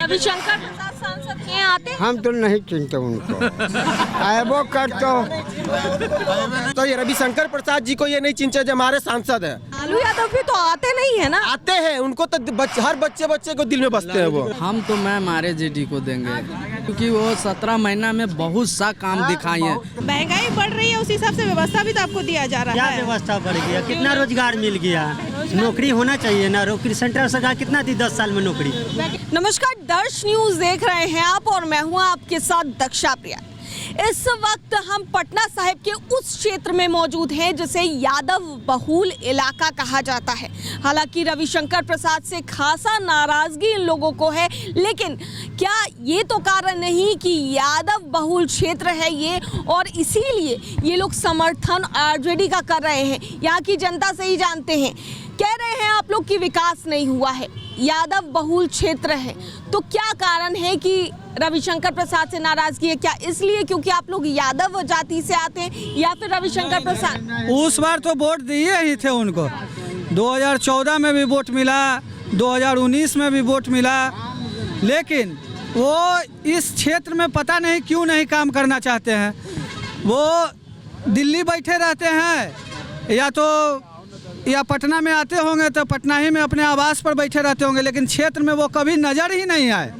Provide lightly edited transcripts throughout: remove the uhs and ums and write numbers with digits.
रविशंकर प्रसाद सांसद के यहाँ आते हैं? हम तो नहीं चिंता उनको आएबो कर तो ये रविशंकर प्रसाद जी को ये नहीं चिंता जो हमारे सांसद है। लालू यादव भी तो आते नहीं है ना? आते हैं, उनको तो हर बच्चे को दिल में बसते हैं वो। हम तो मैम RJD को देंगे क्योंकि वो 17 महीना में बहुत सा काम दिखाई है। महंगाई बढ़ रही है, उस हिसाब से व्यवस्था भी तो आपको दिया जा रहा है। क्या व्यवस्था बढ़ गया, कितना रोजगार मिल गया, नौकरी होना चाहिए ना। नौकरी सेंट्रल सरकार कितना दी 10 साल में नौकरी। नमस्कार, दर्श न्यूज देख रहे हैं आप और मैं हूं आपके साथ दक्षा प्रिया। इस वक्त हम पटना साहिब के उस क्षेत्र में मौजूद हैं जिसे यादव बहुल इलाका कहा जाता है। हालांकि रविशंकर प्रसाद से खासा नाराजगी इन लोगों को है, लेकिन क्या ये तो कारण नहीं कि यादव बहुल क्षेत्र है ये और इसीलिए ये लोग समर्थन RJD का कर रहे हैं। यहाँ की जनता से ही जानते हैं, कह रहे हैं आप लोग कि विकास नहीं हुआ है, यादव बहुल क्षेत्र है। तो क्या कारण है कि रविशंकर प्रसाद से नाराजगी है? क्या इसलिए क्योंकि आप लोग यादव जाति से आते हैं या फिर रविशंकर प्रसाद? उस बार तो वोट दिए ही थे उनको, 2014 में भी वोट मिला, 2019 में भी वोट मिला, लेकिन वो इस क्षेत्र में पता नहीं क्यों नहीं काम करना चाहते हैं। वो दिल्ली बैठे रहते हैं या पटना में आते होंगे तो पटना ही में अपने आवास पर बैठे रहते होंगे, लेकिन क्षेत्र में वो कभी नजर ही नहीं आए। तो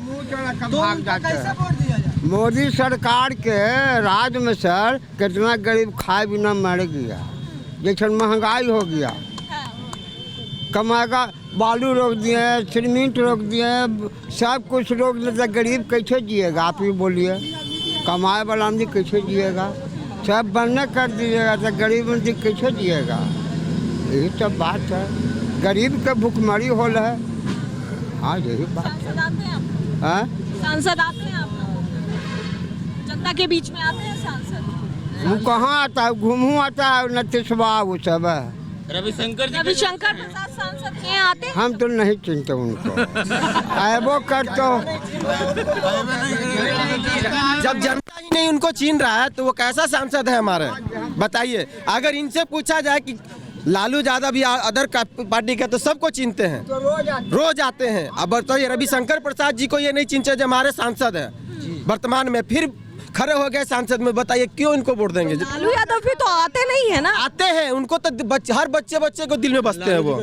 कैसे वोट दिया जाए? मोदी सरकार के राज में सर कितना गरीब खाए बिना मर गया, जैसे महंगाई हो गया, कमाएगा बालू रोक दिए, सीमेंट रोक दिए, सब कुछ रोक दिए तो गरीब कैसे जिएगा? आप ही बोलिए, कमाए वाला आदमी कैसे जिएगा? सब बंद कर दीजिएगा तो गरीब आदमी कैसे जिएगा? यही सब बात है, गरीब के भूखमरी हो रहा है। हाँ यही बात है। सांसद आते हैं आप लोग? जनता के बीच में आते हैं सांसद? वो कहाँ आता है, घूमू आता है, नतीशवा वो सब है। रविशंकर प्रसाद सांसद के यहाँ आते हैं? हम तो नहीं चिंता उनको आएबो कर जब जनता ही नहीं उनको छीन रहा है तो वो कैसा सांसद है हमारे? बताइए। अगर इनसे पूछा जाए कि लालू यादव या अदर पार्टी का तो सबको चिनते हैं, रोज आते हैं। अब तो ये रविशंकर प्रसाद जी को ये नहीं चिंता जो हमारे सांसद है वर्तमान में, फिर खड़े हो गए सांसद में। बताइए क्यों इनको वोट देंगे? लालू यादव भी तो आते नहीं है ना? आते हैं, उनको तो हर बच्चे को दिल में बसते हैं वो।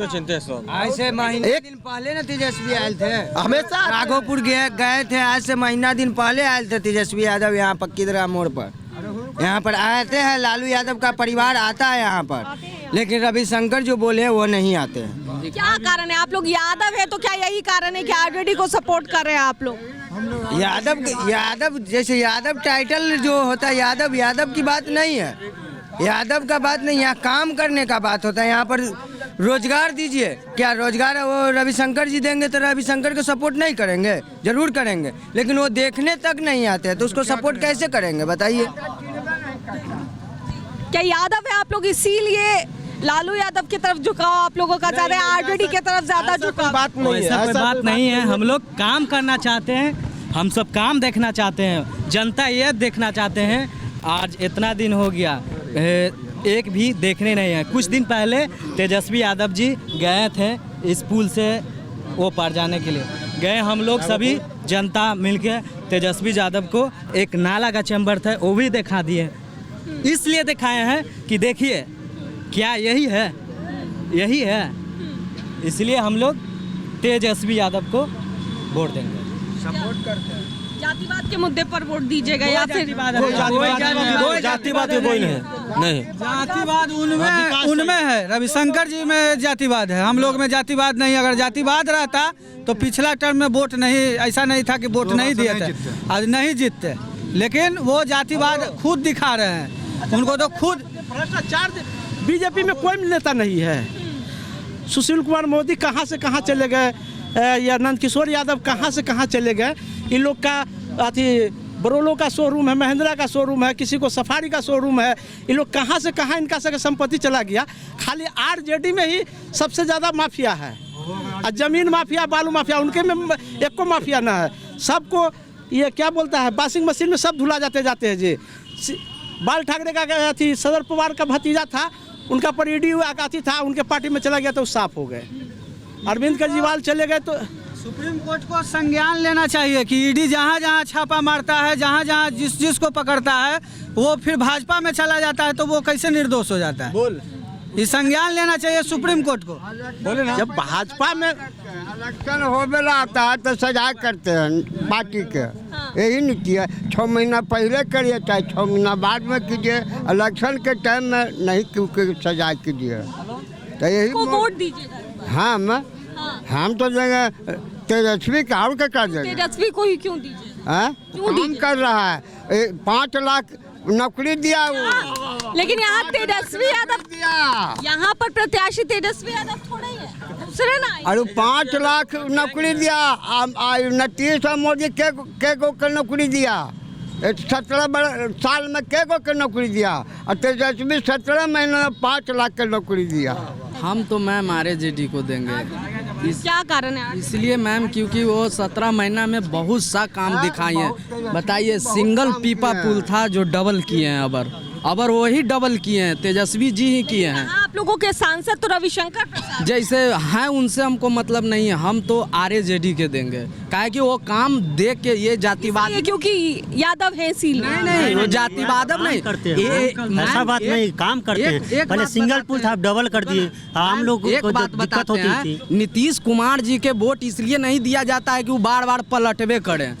ऐसे महीने दिन पहले न तेजस्वी आए थे, हमेशा राघोपुर गए थे। आज से महीना दिन पहले आए थे तेजस्वी यादव यहाँ पक्कीदरा मोड़ पर। यहाँ पर आते हैं, लालू यादव का परिवार आता है यहाँ पर, लेकिन रविशंकर जो बोले वो नहीं आते हैं। क्या कारण है? आप लोग यादव है तो क्या यही कारण है कि RJD को सपोर्ट कर रहे हैं आप लोग? यादव जैसे यादव टाइटल जो होता है, यादव की बात नहीं है, यादव का बात नहीं, यहाँ काम करने का बात होता है। यहाँ पर रोजगार दीजिए, क्या रोजगार वो रविशंकर जी देंगे तो रविशंकर को सपोर्ट नहीं करेंगे? जरूर करेंगे, लेकिन वो देखने तक नहीं आते हैं तो उसको सपोर्ट कैसे करेंगे? बताइए। क्या यादव है आप लोग इसीलिए लालू यादव की तरफ झुकाव आप लोगों का ज्यादा है, RJD की तरफ ज्यादा झुकाव? बात नहीं है, ऐसा कोई बात नहीं है। हम लोग काम करना चाहते हैं, हम सब काम देखना चाहते हैं, जनता ये देखना चाहते हैं। आज इतना दिन हो गया, एक भी देखने नहीं है। कुछ दिन पहले तेजस्वी यादव जी गए थे इस पुल से वो पार जाने के लिए गए, हम लोग सभी जनता मिलके तेजस्वी यादव को एक नाला का चैम्बर था वो भी दिखा दिए। इसलिए दिखाए हैं कि देखिए क्या यही है, इसलिए हम लोग तेजस्वी यादव को वोट देंगे, सपोर्ट करते हैं। जातिवाद के मुद्दे पर वोट दीजिएगा या फिर जातिवाद कोई नहीं। जातिवाद उनमें है, रविशंकर जी में जातिवाद है, हम लोग में जातिवाद नहीं। अगर जातिवाद रहता तो पिछला टर्म में वोट नहीं, ऐसा नहीं था कि वोट नहीं दिए थे, आज नहीं जीतते। लेकिन वो जातिवाद खुद दिखा रहे हैं, उनको तो खुद भ्रष्टाचार। बीजेपी में कोई नेता नहीं है। सुशील कुमार मोदी कहाँ से कहाँ चले गए, या नंदकिशोर यादव कहाँ से कहाँ चले गए। इन लोग का बरोलो का शोरूम है, महिंद्रा का शोरूम है, किसी को सफारी का शोरूम है। ये लोग कहाँ से कहाँ इनका संपत्ति चला गया। खाली RJD में ही सबसे ज़्यादा माफिया है, और जमीन माफिया, बालू माफिया, उनके में एक को माफिया ना है। सबको ये क्या बोलता है, वॉशिंग मशीन में सब धुला जाते हैं जी। बाल ठाकरे का थी, सदर पवार का भतीजा था, उनका पर ED था, उनके पार्टी में चला गया तो साफ हो गए। अरविंद केजरीवाल चले गए तो सुप्रीम कोर्ट को संज्ञान लेना चाहिए कि ईडी जहाँ जहाँ छापा मारता है, जहाँ जहाँ जिस को पकड़ता है, वो फिर भाजपा में चला जाता है तो वो कैसे निर्दोष हो जाता है। बोल ये संज्ञान लेना चाहिए सुप्रीम कोर्ट को। बोले ना, जब भाजपा में इलेक्शन हो बेला आता है तो सजा करते हैं पार्टी के, यही नीति है। 6 महीना पहले करिए चाहे 6 महीना बाद में कीजिए, इलेक्शन के टाइम में नहीं क्योंकि सजा कीजिए। तो यही को वोट दीजिएगा। हम तो देंगे तेजस्वी का, और क्या कर देंगे? तेजस्वी को ही क्यों दीजिए? काम कर रहा है, 5 लाख नौकरी दिया वो। लेकिन यहाँ तेजस्वी यादव, दिया यहाँ पर प्रत्याशी तेजस्वी यादव थोड़ा ही है, दूसरे ना। अरे 5 लाख नौकरी दिया। नीतीश और मोदी के गो के नौकरी दिया? 17 साल में के गो के नौकरी दिया? और तेजस्वी 17 महीने में 5 लाख के नौकरी दिया। हम तो मैम RJD को देंगे। क्या कारण है? इसलिए मैम क्योंकि वो 17 महीना में बहुत सा काम दिखाए हैं। बताइए, सिंगल पीपा पुल था जो डबल किए हैं, अबर वही डबल किए हैं, तेजस्वी जी ही किए हैं। आप लोगों के सांसद तो रविशंकर प्रसाद जैसे हैं उनसे हमको मतलब नहीं है, हम तो RJD के देंगे। काहे कि वो काम देख के ये जातिवाद, क्योंकि यादव है इसीलिए। नहीं वो जातिवाद नहीं करते हैं, ऐसा बात नहीं, काम करते हैं। पहले सिंगल पुल था, अब डबल कर दिए। हम लोग एक बात बताते हैं, नीतीश कुमार जी के वोट इसलिए नहीं दिया जाता है कि वो बार बार पलटवे करें।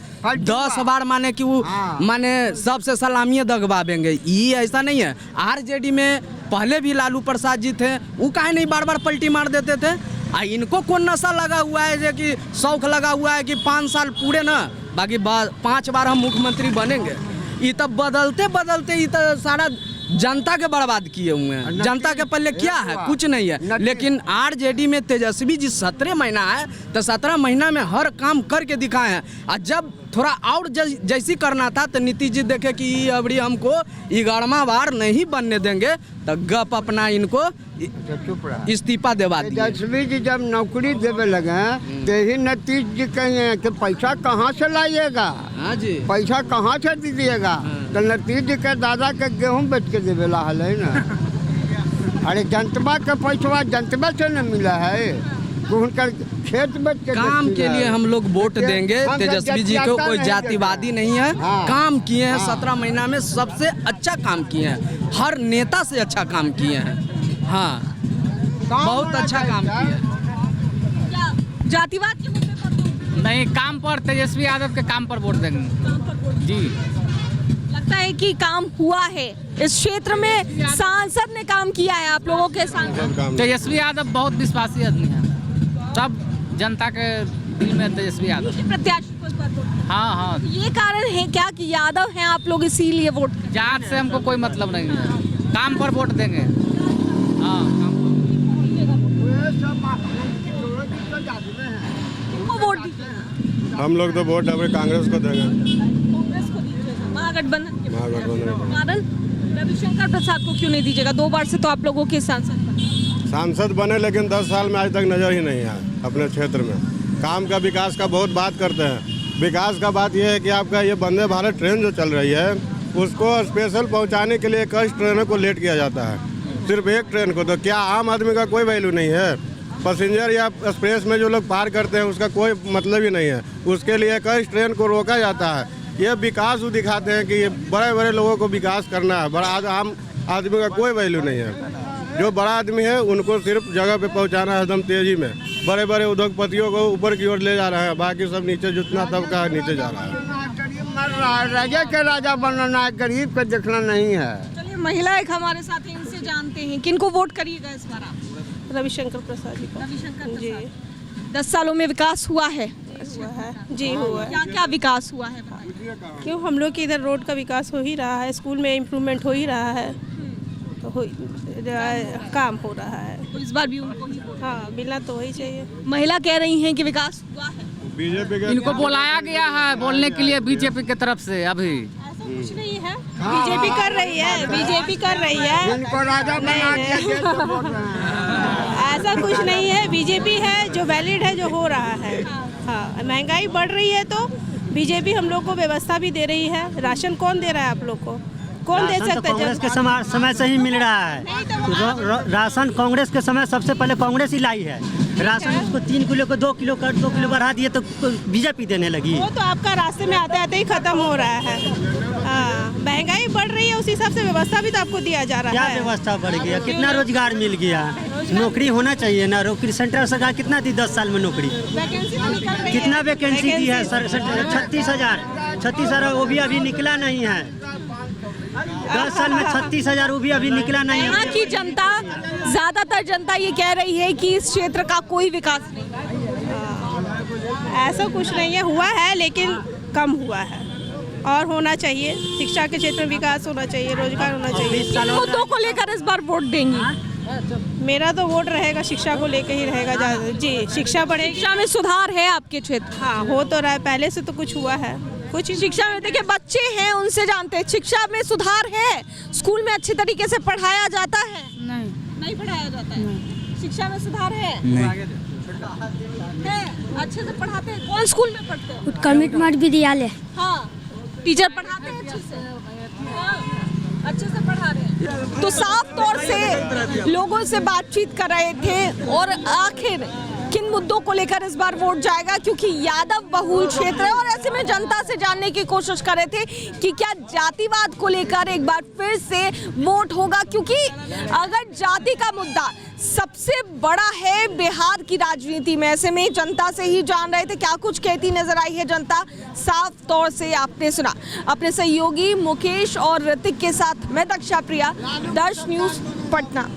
10 बार माने कि वो माने सबसे सलामी दगवाएंगे, ये ऐसा नहीं है। RJD में पहले भी लालू प्रसाद जी थे, वो काहे नहीं बार बार पलटी मार देते थे। इनको कौन नशा लगा हुआ है जो कि शौक लगा हुआ है कि 5 साल पूरे ना, बाकी 5 बार हम मुख्यमंत्री बनेंगे। ये तब बदलते बदलते ये तो सारा जनता के बर्बाद किए हुए हैं। जनता के पल्ले क्या है? कुछ नहीं है। लेकिन RJD में तेजस्वी जी 17 महीना है तो 17 महीना में हर काम करके दिखाए हैं। और जब थोड़ा और जैसी करना था तो नीतीश जी देखे कि अबड़ी हमको 11वां बार नहीं बनने देंगे, तो गप अपना इनको इस्तीफा देवा दिया। तेजस्वी जी जब नौकरी देवे लगे तो यही नीतीश जी कहे कि पैसा कहाँ से लाइएगा, हाँ जी, पैसा कहाँ से दीजिएगा? तो नीतीश जी के दादा के गेहूँ बेच के देवे ला है ना। अरे जनता के पैसा जनता से न मिला है, उनका खेत बेच के काम के लिए हम लोग वोट देंगे तेजस्वी जी को। कोई जातिवादी नहीं है, काम किए हैं 17 महीना में, सबसे अच्छा काम किए हैं, हर नेता से अच्छा काम किए हैं। हाँ, बहुत अच्छा काम किए हैं। जातिवाद के मुद्दे पर नहीं, काम पर तेजस्वी यादव के काम पर वोट देंगे जी। लगता है कि काम हुआ है इस क्षेत्र में, सांसद ने काम किया है आप लोगों के सांसद। तेजस्वी यादव बहुत विश्वासी आदमी है, सब जनता के दिल में तेजस्वी यादव प्रत्याशी को इस बार वोट। हाँ, ये कारण है क्या कि यादव हैं आप लोग इसीलिए वोट? जात से हमको कोई मतलब नहीं है, काम पर वोट देंगे। हाँ, वोट हम लोग तो वोट अभी कांग्रेस को देंगे। कांग्रेस को दीजिएगा, महागठबंधन के कारण। रविशंकर प्रसाद को क्यों नहीं दीजिएगा? 2 बार से तो आप लोगों के सांसद बने, लेकिन 10 साल में आज तक नजर ही नहीं आया अपने क्षेत्र में। काम का, विकास का बहुत बात करते हैं। विकास का बात यह है कि आपका ये वंदे भारत ट्रेन जो चल रही है, उसको स्पेशल पहुंचाने के लिए 21 ट्रेनों को लेट किया जाता है, सिर्फ एक ट्रेन को। तो क्या आम आदमी का कोई वैल्यू नहीं है? पैसेंजर या एक्सप्रेस में जो लोग पार करते हैं उसका कोई मतलब ही नहीं है। उसके लिए 21 ट्रेन को रोका जाता है। ये विकास वो दिखाते हैं कि ये बड़े बड़े लोगों को विकास करना है, बड़ा आम आदमी का कोई वैल्यू नहीं है। जो बड़ा आदमी है उनको सिर्फ जगह पे पहुंचाना है एकदम तेजी में। बड़े बड़े उद्योगपतियों को ऊपर की ओर ले जा रहे हैं, बाकी सब नीचे जितना तबका है नीचे जा रहा है। मर रहा है, राजा के राजा बनना है, गरीब को देखना नहीं है। चलिए, महिला एक हमारे साथ हैं, इनसे जानते हैं किनको वोट करिएगा इस बार आप? रविशंकर प्रसाद जी को। रविशंकर जी। 10 सालों में विकास हुआ है? जी हुआ है। क्या क्या विकास हुआ है? क्यों, हम लोग के इधर रोड का विकास हो ही रहा है, स्कूल में इम्प्रूवमेंट हो ही रहा है, तो काम हो रहा है। तो इस बार भी उनको ही हाँ, मिलना तो वही चाहिए। महिला कह रही हैं कि विकास हुआ है। बीजेपी इनको बुलाया गया है बोलने के लिए बीजेपी की तरफ से। अभी ऐसा कुछ नहीं है, बीजेपी कर रही है, बीजेपी कर रही है, इनको राजा बना दिया तो बोल रहे हैं। ऐसा कुछ नहीं है, बीजेपी है जो वैलिड है, जो हो रहा है। हाँ, महंगाई बढ़ रही है तो बीजेपी हम लोग को व्यवस्था भी दे रही है। राशन कौन दे रहा है आप लोग को? कौन दे सकता है? कांग्रेस के समय से ही मिल रहा है। राशन कांग्रेस के समय सबसे पहले कांग्रेस ही लाई है, राशन उसको 3 किलो को 2 किलो कर 2 किलो बढ़ा दिए तो बीजेपी देने लगी। वो तो आपका रास्ते में आते आते ही खत्म हो रहा है। हाँ, महंगाई बढ़ रही है, उस हिसाब से व्यवस्था भी तो आपको दिया जा रहा क्या है। व्यवस्था बढ़ गया, कितना रोजगार मिल गया, नौकरी होना चाहिए ना। नौकरी सेंट्रल सरकार कितना दी 10 साल में नौकरी, वैकेंसी तो निकल रही है। कितना वैकेंसी दी है? 36,000 वो भी अभी निकला नहीं है। 10 साल में 36,000 वो भी अभी निकला नहीं है। यहाँ की जनता, ज्यादातर जनता ये कह रही है कि इस क्षेत्र का कोई विकास नहीं। ऐसा कुछ नहीं है, हुआ है लेकिन कम हुआ है और होना चाहिए। शिक्षा के क्षेत्र में विकास होना चाहिए, रोजगार होना चाहिए। किन मुद्दों को लेकर इस बार वोट देंगी? मेरा तो वोट रहेगा शिक्षा को लेकर ही रहेगा ज़्यादा। जी, शिक्षा बढ़ेगी। शिक्षा में सुधार है आपके क्षेत्र? हाँ, हो तो रहा है, पहले से तो कुछ हुआ है। कुछ शिक्षा में देखिए बच्चे हैं, उनसे जानते हैं शिक्षा में सुधार है, स्कूल में अच्छे तरीके से पढ़ाया जाता है? नहीं पढ़ाया जाता है। शिक्षा में सुधार है? अच्छे से पढ़ाते हैं? कौन स्कूल में पढ़ते हैं? उत्क्रमित मध्य विद्यालय। हाँ, टीचर पढ़ाते हैं अच्छे से? हाँ, अच्छे से पढ़ा रहे हैं। तो साफ तौर से लोगों से बातचीत कर रहे थे। और आखिर किन मुद्दों को लेकर इस बार वोट जाएगा, क्योंकि यादव बहुल क्षेत्र है और ऐसे में जनता से जानने की कोशिश कर रहे थे कि क्या जातिवाद को लेकर एक बार फिर से वोट होगा, क्योंकि अगर जाति का मुद्दा सबसे बड़ा है बिहार की राजनीति में, ऐसे में जनता से ही जान रहे थे क्या कुछ कहती नजर आई है जनता। साफ तौर से आपने सुना। अपने सहयोगी मुकेश और ऋतिक के साथ मैं दक्षा प्रिया, दर्श न्यूज पटना।